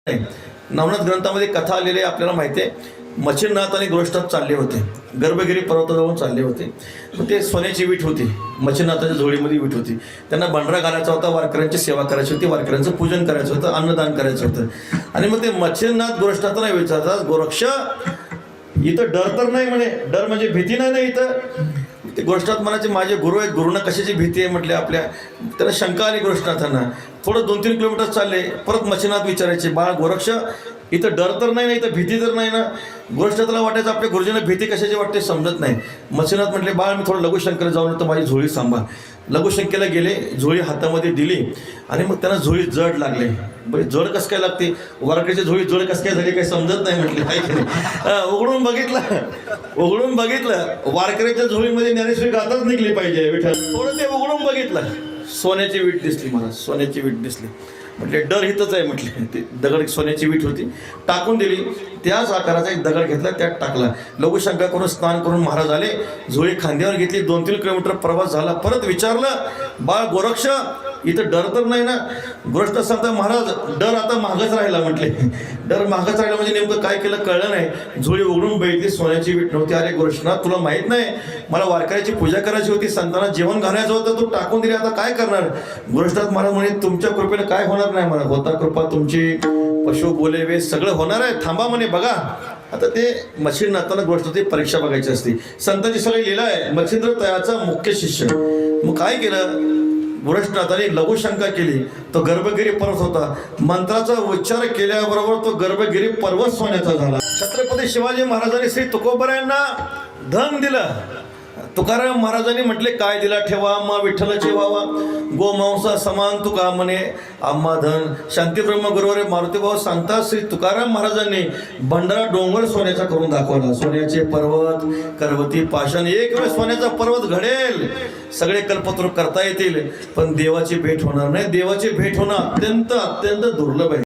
नवनाथ ग्रंथामध्ये कथा आलेली आहे, आपल्याला माहिती आहे. मच्छिंद्रनाथ आणि गोरक्षनाथ चालले होते, गर्भगिरी पर्वताजवळ चालले होते. मग ते सोन्याची वीट होती, मच्छिंद्रनाथाच्या झोळीमध्ये वीट होती. त्यांना भंडारा घालायचा होता, वारकऱ्यांची सेवा करायची होती, वारकऱ्यांचं पूजन करायचं होतं, अन्नदान करायचं होतं. आणि मग ते मच्छिंद्रनाथ गोरक्षनाथांना विचारतात, गोरक्ष इथं डर तर नाही म्हणे, डर म्हणजे भीती नाही ना इथं. ते गोरक्षनाथ म्हणायचे माझे गुरु आहेत, गुरुंना कशाची भीती आहे म्हटले. आपल्या त्याला शंका आली गोरक्षनाथांना. थोडं 2-3 किलोमीटर चालले, परत मच्छिंद्रनाथ विचारायचे, बाळ गोरक्ष इथं डर तर नाही ना, इथं भीती तर नाही ना. गोरक्षनाथाला वाटायचं आपल्या गुरुजींना भीती कशाची वाटते समजत नाही. मच्छिंद्रनाथ म्हटले बाळ मी थोडं लघुशंकर जाऊन येतो, माझी झोळी सांभाळ. लघुशंकेला गेले, झोळी हातामध्ये दिली आणि मग त्यांना झोळी जड लागले. बरं जड कसं काय लागते, वारकरीची झोळी जड कसं काय झाली काही समजत नाही म्हटले. काय की उघडून बघितलं वारकऱ्याच्या झोळीमध्ये ज्ञानेश्वरी गाताच निघली पाहिजे विठ्ठल. थोडं ते उघडून बघितलं, सोन्याची वीट दिसली मला, सोन्याची वीट दिसली. म्हटले डर हितच आहे म्हटले. ते दगड सोन्याची वीट होती, टाकून दिली. त्याच आकाराचा एक दगड घेतला, त्यात टाकला. लघुशंका करून स्नान करून महाराज आले, झोळी खांद्यावर घेतली. 2-3 किलोमीटर प्रवास झाला. परत विचारलं बाळ गोरक्ष इथं डर तर नाही ना. गोष्ट सांगता महाराज डर आता मागच राहिला म्हटले. डर मागच राहिला म्हणजे नेमकं काय केलं कळलं नाही. झोळी उघडून बघितली, सोन्याची वीट नव्हती. अरे गोरक्षनाथ तुला माहित नाही, मला वारकऱ्याची पूजा करायची होती, संतांना जेवण घालायचं होतं, तू टाकून दिली, आता काय करणार. गोरक्षनाथ महाराज म्हणे तुमच्या कृपेने काय होणार नाही, मला होता कृपा तुमची, पशु बोले वे सगळं होणार आहे, थांबा म्हणे बघा. आता ते मच्छिंद्रनाथाला गोष्ट ती परीक्षा बघायची असते. संतांची सगळी लीला आहे. मच्छिंद्र तयाचा मुख्य शिष्य. मग काय केलं, गोरक्षनाथाने लघुशंका केली. तो गर्भगिरी पर्वत होता, मंत्राचा उच्चार केल्याबरोबर तो गर्भगिरी पर्वत सोन्याचा झाला. छत्रपती शिवाजी महाराजांनी श्री तुकोबरायांना धन दिलं. तुकाराम महाराजांनी म्हटले काय दिला ठेवा आम्हा विठ्ठलाची वावा, गोमांसा समान तुका म्हणे आम्हा धन. शांतीब्रह्म गुरुवारे मारुतीभाऊ सांगतात, श्री तुकाराम महाराजांनी भंडारा डोंगर सोन्याचा करून दाखवला. सोन्याचे पर्वत, करवती, पाषाण, एक वेळ सोन्याचा पर्वत घडेल, सगळे कल्पतरू करता येतील, पण देवाची भेट होणार नाही. देवाची भेट होणं अत्यंत दुर्लभ आहे.